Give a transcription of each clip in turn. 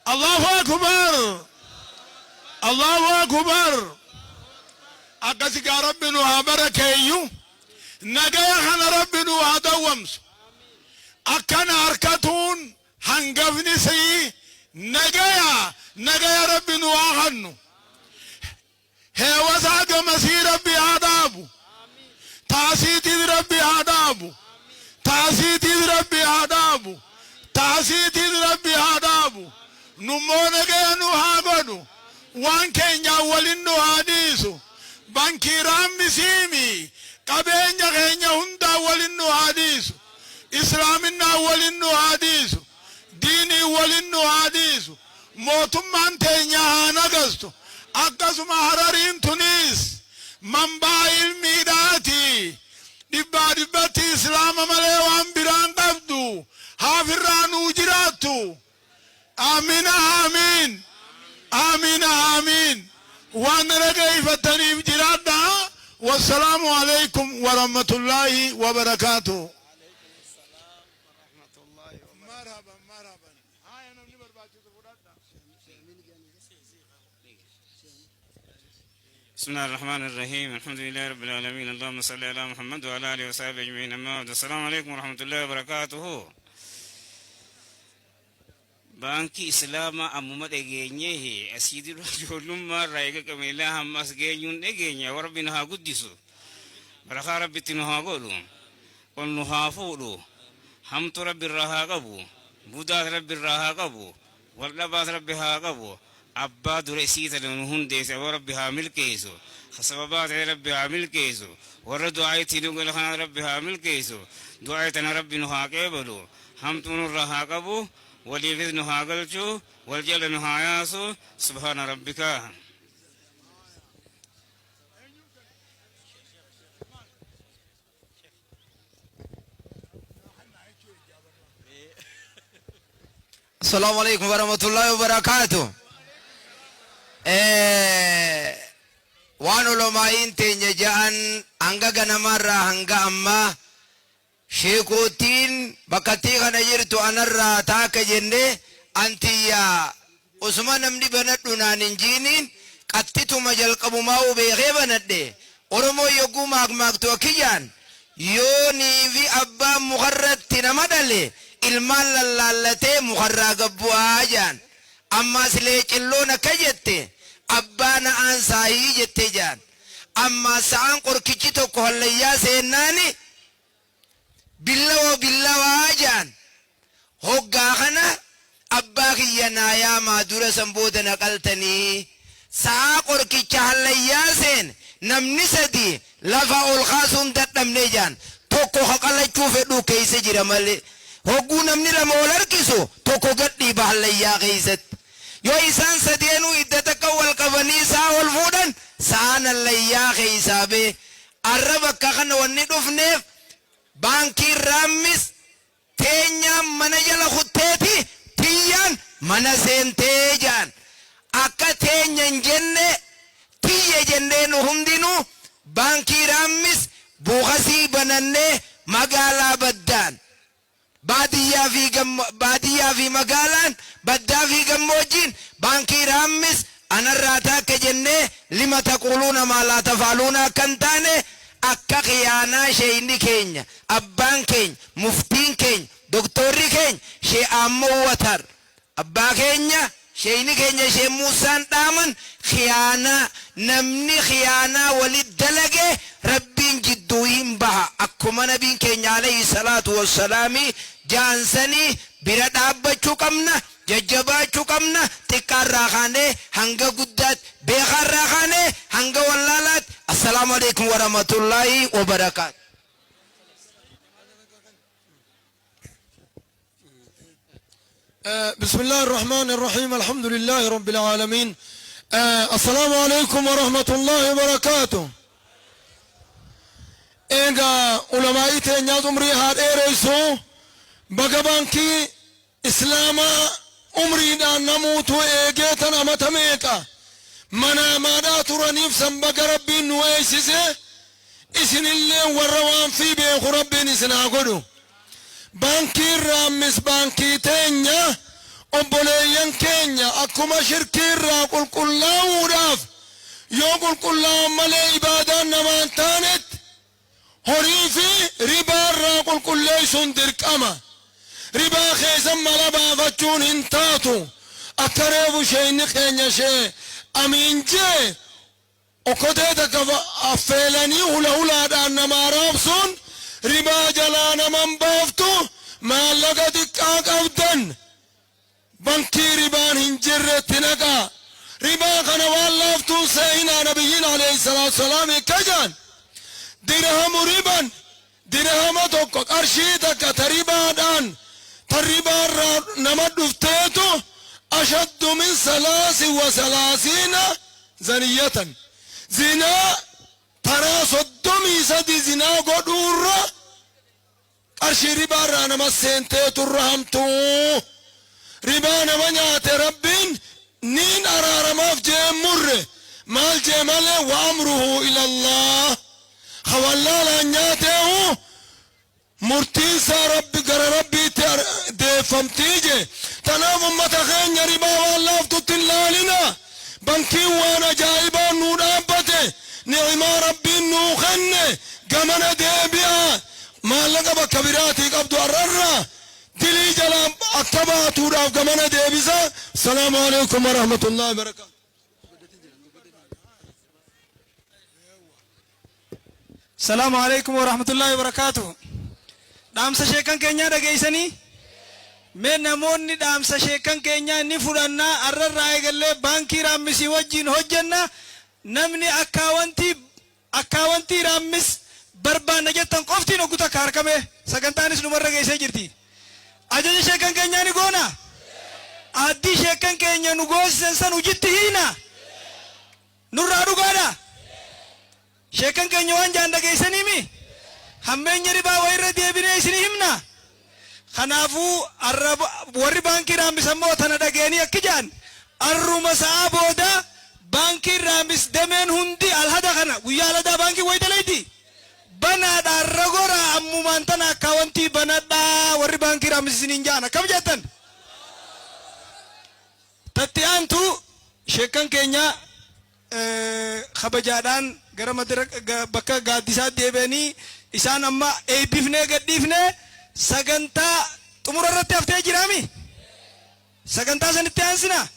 الله أكبر الله أكبر أقسك ربنا بركيو نجايا خنا ربنا دوامس أكن أركتون هنجفني سي نجايا ربنا هنو هوساق مسير ربي عذابه تاسيت ربي عذابه تاسيت ربي عذابه تاسيت ربي عذابه نمونا جانو هاغدو وان كينيا ولينو حديثو بانكي رامي سيمي قبينيا كينيا هندا ولينو حديثو إسلامنا ولينو حديثو ديني ولينو حديثو موتمان تينيا هانغستو أقسم هرارين تونس منبع الميداتي دباتي إسلام مليوان بران قبدو هافرانو جراتو آمين آمين آمين آمين وانا رجعي فتني بجرادا والسلام عليكم ورحمة الله وبركاته. مرحبا مرحبا. بسم الله الرحمن الرحيم الحمد لله رب العالمين اللهم صل على محمد وعلى آله وصحبه أجمعين أما بعد السلام عليكم ورحمة الله وبركاته. بانكي إسلاما أمومت إجينيه أسيد الرجل ما رأيك كميلا هم أسجينون إجينيه وربنا قدسو بركة ربي تنها قولو قلنا فولو هم ترب الرها قبو بودا رب الرها قبو واللباس ربها قبو أبا درسيت لنهون ديس وربها ملكيسو خسبات ربها ملكيسو ورد دعايتي نقول خنا ربها ملكيسو دعايتنا ربنا قبلو هم تون الرها قبو وليفذ نها قلتو والجل نها ياسو سبحان ربك. السلام عليكم ورحمة الله وبركاته. وانو لما ينتين جان انغا غنمارا هنغا اما شيكوتين بكتي غنا يرتو انرا تاك جنة انتيا عثمان نمدي بندونا ننجينين قتتو مجل قبو ماو بيغي بندي ورمو يقو ماغ توكيان يوني في أبا مغرد تنمدلي ilmaan lallaallatee mukarraa gabbu'aa jaan ammas leeqilloona ka jette abbaan aansaayii jette jaan amma sa'aan qorkichi tokko hallayyaa seennaani billawaa jaan hoggaa kana abbaa kiyya naayaa maadura sanbooda naqaltanii sa'aa qorkicha hallayyaa seen namni sadii lafa ol kaasuun dadhabne jaan tokko haqalachuu fedhuu keessa jira malee hogguu namni lama wal harkisu tokko gadhii bahallayyaa keessatti yoo isaan sadeenu idda takka wal qabanii isaa ol fuudhan sa'aan hallayyaa keessaa bee arra bakka kana wanni dhufneef baankii raammis teenyaan mana jala kutteeti tiyyaan mana seentee jaan akka teenyan jenne tiyye jennee nu hundinuu baankii raammis buukasii banannee magaalaa baddaan baadiyyaa fi magaalaan baddaa fi gammoojjiin baankii raammis anarraataa akka jennee lima taquluuna maa laa tafaaluuna akkan taane akka khiyaanaa sheeyni keenya abbaan keenya muftiin keenya doktorri keenya shee ammoo watar abbaa keenya sheeyni keenya shee muusaan dhaaman khiyaanaa namni khiyaanaa walit dalage rabbiin jidduu hin baha akkuma nabiin keenya alayhi salaatu wassalaami jaansanii bira dhaabbachuu qabna jajjabaachuu qabna xiqqaarraa kaanee hanga guddaatti beekarraa kaanee hanga wallaalaatti assalaamu alaykum warahmatullaahi wabarakaatu. بسم الله الرحمن الرحيم الحمد لله رب العالمين. السلام عليكم ورحمة الله وبركاته. إيجا علماء تنيا عمري هاد إيريسو بقبانكي إسلاما عمري دان نموتو إيجيتنا متميكا منا مادا ترانيف سنبق ربي نويسيسي إسن اللي وروان في بيخ ربي نسنا قدو بانكي رامس بانكي تنيا obboleeyyan keenya akkuma shirkiirraa qulqullaa'uudhaaf yoo qulqullaa'an malee ibaadaan namaan taanetti horii fi ribaarraa qulqulleessuun dirqama. Ribaa keessan mala baafachuun hin taatu. Akka reefu sheenni keenya shee amiin jee okkotee takka affeelanii hula hulaadhaan namaa raabsuun ribaa jalaa naman baaftu. Maallaqa xiqqaa qabdan bankii ribaan hin jirretti naqaa. Ribaa kana waan laaftuun seeyinaa nabiyyiin alayhi salaatu salaam ikkajaan dirhamu riban dirhama tokko qarshii takka ta ribaadhaan ta ribaarraa nama dhufteetu ashaddu min 33 zaniyatan zinaa taraa 33 zinaa godhuurra qarshii ribaarraa nama seenteeturra hamtuu. Ribaa nama nyaate rabbiin niin araaramaaf jee murre maal jee malee wa amruhu ilallah. Hawallaalaan nyaateehu murtiinsaa rabbi gara rabbiitti deeffamtii jee. Tanaaf ummata keenya ribaa waan laaftutti hin laalina. Bankiin waan ajaa'ibaa nuu dhaabbate ni'imaa rabbiin nuu kenne gamana deebi'aa. Maallaqa bakka biraatii qabdu arrarraa dilii jalaan akka baatuudhaaf gamana deebisa. Salaamu alaikum wa rahmatullahi wa barakaatu. Salaamu alaikum wa rahmatullahi wa barakaatu. Dhaamsa sheekan keenyaa dhageessanii mee namoonni dhaamsa sheekan keenyaa ni fudhannaa arrarraa eegallee baankii raammisii wajjin hojjenna. Namni akkaawwantii raammis barbaanna jettan qoftiin ogguta kaarkame sagantaanis numarra geessee jirti. Ajaja sheekan keenyaa ni goona. Addii sheekan keenya nu goosisan san hojiitti hiina. Nurraa dhugaadha. Sheekan keenya waan jaan dhageessaniimi hammeenya ribaa wayirra deebinee isin himna. Kanaafuu warri baankii raammisammoo tana dhageenii akki jaan arruma sa'aa booda baankii raammis dameen hundi alhada kana guyyaa alhadaa baankii wayitaleeti. Banaadhaan ragora ammumaan tana akkaawwantii banadhaa warri baankii raammisisiniin jaan akkam jettan. Tatti aantu sheekan keenya kabajaadhaan gara bakka gaaddisaa deebi'anii isaan amma eebbifnee gadhiifnee sagantaa xumura irratti haftee jiraami. Sagantaa sanitti aansina.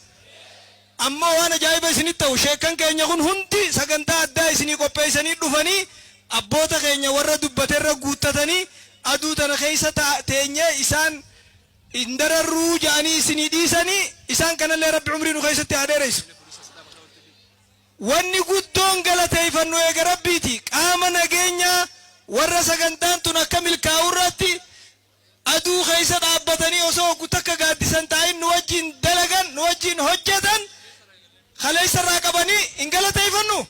Amma waan ajaa'iba isinitti ta'u sheekan keenya kun hundi sagantaa addaa isinii qopheessanii dhufanii abboota keenya warra dubbateerra guuttatanii aduu tana keessa teenyee isaan indararruu ja'anii isinii dhiisanii isaan kanallee rabbi umrii nu keessatti adeeressu. Wanni guddoon galateeffannu eega rabbiiti. Qaama nageenyaa warra sagantaan tun akka milkaa'u irratti aduu keessa dhaabbatanii osoo takka gaaddisan taa'in nu wajjin dalagan nu wajjin hojjetan kaleessa irraa qabanii hin galateeffannu.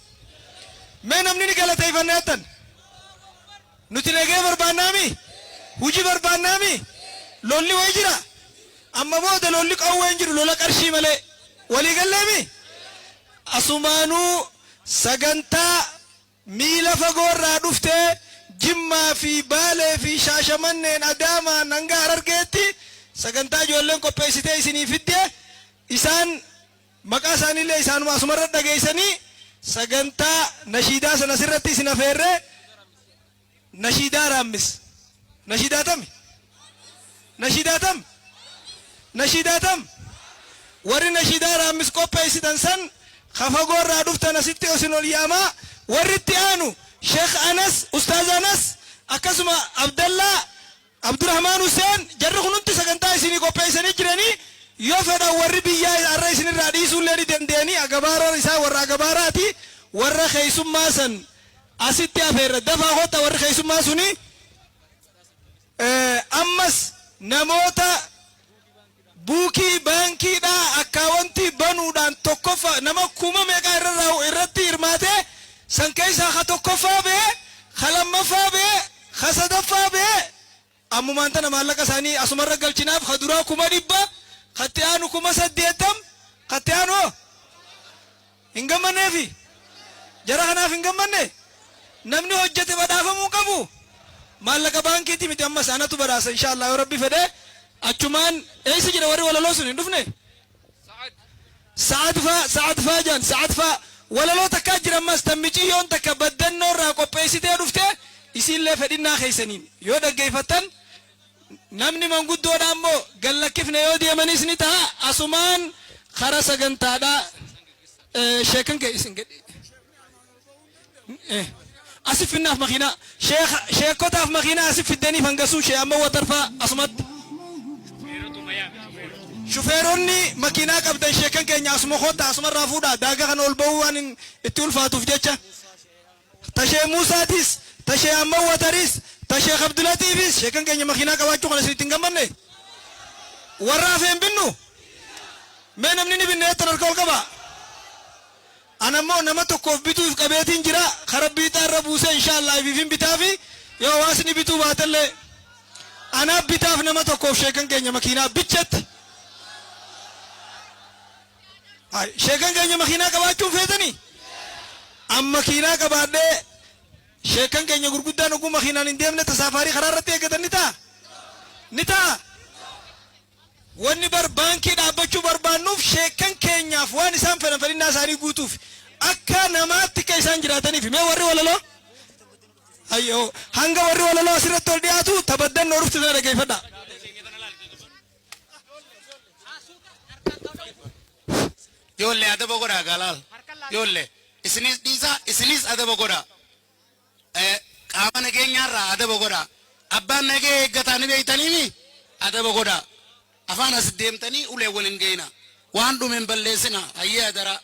Mee namni ni galateeffanna jettan nuti nagee barbaannaami hujii barbaannaami lolli wayi jira amma booda lolli qawwee hin jiru lola qarshii malee walii galleemi. Asumaanuu sagantaa miila fagoorraa dhuftee Jimmaa fi Baalee fi Shaashamanneen Adaamaa hanga Harargeetti sagantaa ijoolleen qopheessitee isinii fidde isaan maqaa isaaniillee isaanuma asumarra dhageessanii sagantaa nashiidaa sana sirratti isin afeerree nashiidaa raammis nashiidaatam warri nashiidaa raammis qopheessitan san kafagorraa dhuftan asitti osin ol yaamaa warri itti aanu Sheekh Anas Ustaaz Anas akkasuma Abdurrahmaan Hussein jarri kunutti sagantaa isinii qopheessanii jiranii yoo fedhan warri biyyaa har'a isinirraa dhiisuullee ni dandeenii agabaaraan isaa warra agabaaraati warra keessummaa san asitti afeerra dafaa hotta warri keessummaa suni ammas namoota buukii baankiidhaa akkaawwantii banuudhaan tokkoffa nama kuma meeqaa irratti hirmaatee san keessaa ka tokkoffaa bee ka lammaffaa bee ka sadaffaa bee ammumaan tana maallaqa isaanii asumarra galchinaaf ka duraa 100 ka itti aanu 80 ka itti aanu hin gammanneefi jara kanaaf hin gammanne namni hojjete badhaafamuu qabu maallaqa baankiiti miti ammas anatu badhaasa inshaallah yoo rabbi fedhe achumaan eessa jira warri walaloo sun hin dhufne sa'ad faa sa'ad faa walaloo takkaa jira ammas tammiciyyoon takka baddannoo irraa qopheessitee dhufte isiillee fedhinnaa keessaniin yoo dhaggeeffattan namni manguddoodha ammoo gallakkifne yoo deemanis ni ta'a asumaan kara sagantaadhaa sheekan kee isin gadhi asif finnaaf makiinaa sheekotaaf makiinaa asif fiddaniif hangasuu shee amma watarfaa asumatti shufeeronni makiinaa qabdan sheekan keenya asuma kotta asumarraa fuudhaa daagaa kana ol ba'uu waan itti ulfaatuuf jecha tashee Muusaatis tashee amma wataris tashee Abdulatiifis sheekan keenya makiinaa qabaachuu kana isinitti hin gammanne warra hafeen binnu mee namni ni binne ettan harka ol qaba anammoo nama tokkoof bituuf qabeetiin jira kara biitaa irra buusee inshaallah ififin bitaafi yoo hawaasni bituu baatallee anaaf bitaaf nama tokkoof sheekan keenya makiinaa bichetti sheekan keenya makiinaa qabaachuun feetanii amma makiinaa qabaadhee sheekan keenya gurguddaan oguu makiinaan hin deemne tasaafarii karaa irratti eeggatan ni ta'a wanni baankii dhaabbachuu barbaannuuf sheekan keenyaaf waan isaan fedhan fedhinnaa isaanii guutuuf akka namaatti akka isaan jiraataniif mee warri walaloo ayyoo hanga warri walaloo asirratti ol dhiyaatu tabaddannoo dhuftu na dhageeffadha Yolle adaba godha galal. Yolle isinis adaba godha. Qaama nageenyaarraa adaba godha. Abbaan nagee eeggatanii beeytaniimi adaba godha. Afaan as deemtanii ulee waliin geeyna. Waan dhumen balleessina hayyee adara.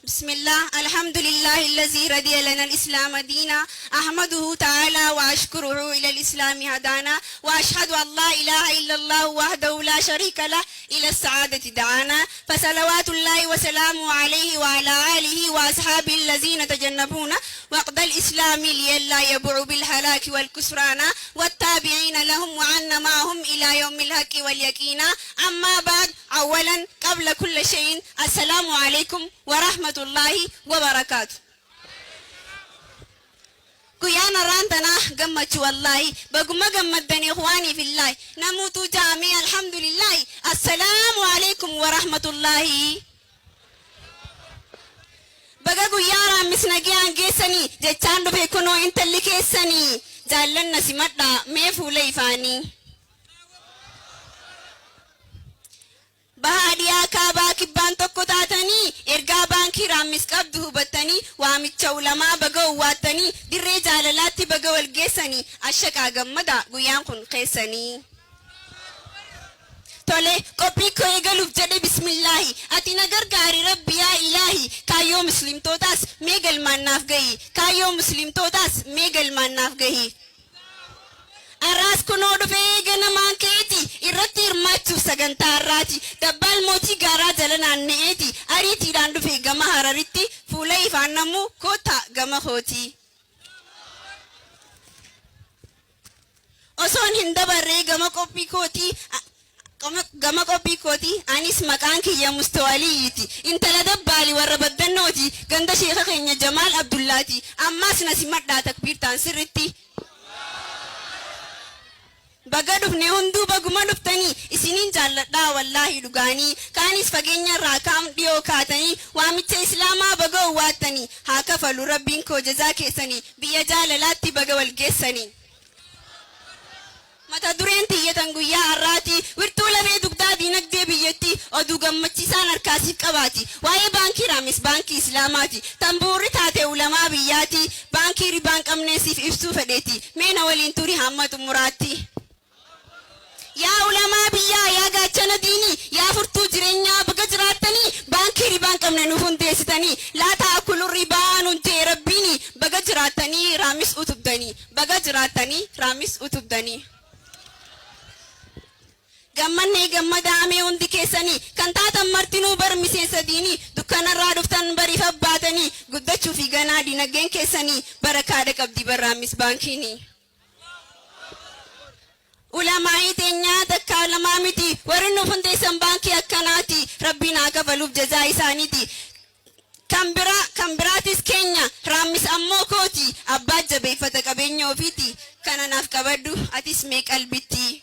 بسم الله الحمد لله الذي رضي لنا الإسلام دينا أحمده تعالى وأشكره إلى الإسلام هدانا وأشهد أن لا إله إلا الله وحده لا شريك له إلى السعادة دعانا فصلوات الله وسلامه عليه وعلى آله وأصحابه الذين تجنبون وقد الإسلام لئلا يبع بالهلاك والكسران والتابعين لهم وعنا معهم إلى يوم الحق واليقين أما بعد أولا قبل كل شيء السلام عليكم ورحمة الله وبركاته كيانا رانتنا قمت والله بقم قمتني إخواني في الله نموت جامع الحمد لله السلام عليكم ورحمة الله بقى كيانا مسنجيان جيسني جتان بيكونو انت اللي كيسني جالنا سمتا ميفو ليفاني bahadiyaa kaabaa kibbaan tokko taatanii ergaa baankii raammis qabdu hubattanii waamicha ulamaa baga uwwaattanii dirree jaalalaatti baga walgeessanii ashaqaa gammada guyyaan kun keessanii tole qophii koo eegaluuf jedhe bismillaahi ati na gargaari rabbi yaa ilaahi kaayyoo muslimtootaas mee galmaannaaf gahi kaayyoo muslimtootaas mee galmaannaaf gahi arraas kunoo dhufee ganamaan keeti irratti hirmaachuuf sagantaa irraati dabbal mootii gaaraa jala naanna'eeti ariitiidhaan dhufee gama hararitti fuula ifaan namuu koota gama kootii osoon hin dabarree gama qophii kootii anis maqaan kiyya mustawaliiti intala dabbaali warra baddannooti ganda sheeka keenya Jamaal Abdullaati ammaas na simadhaa takbiirtaan sirritti baga dhufne hunduu baguma dhuftanii isiniin jaalladhaa wallaahi dhugaanii kaanis fageenya irraa kaam dhiyoo kaatanii waamicha islaamaa baga uwwaattanii haa kafalu rabbiin koo jazaa keessanii biyya jaalalaatti baga walgeessanii mata dureen tiyyatan guyyaa har'aati wirtuu lafee dugdaa diinagdee biyyatti oduu gammachiisaan harkaasiif qabaati waa'ee baankii raamis baankii islaamaati tambuurri taate ulamaa biyyaati baankii ribaan qabneesiif ibsuu fedheeti meena waliin turi hamma xumuraatti yaa ulamaa biyyaa yaa gaachana diinii yaa furtuu jireenyaa baga jiraattanii baankii ribaan qabne nuuf hundeessitanii laataa akkulun ribaa nuntee rabbiini baga jiraattanii raamis utubdanii baga jiraattanii raamis utubdanii gammannee gammadaamee hundi keessanii kan taatan martinuu bar miseensa diinii dukkanarraa dhuftan bariif abbaatanii guddachuu fi ganaa dinagdeen keessanii barakaadha qabdi barraamis baankiini ulamaa'ii teenyaa takka lamaa miti warri nuuf hundeessan baankii akkanaati rabbiin haa kafaluuf jazaa isaaniiti kan biraatis keenya raammis ammoo kooti abbaa jabeeffata qabeenya ofiiti kana naaf qabadhu atis mee qalbitti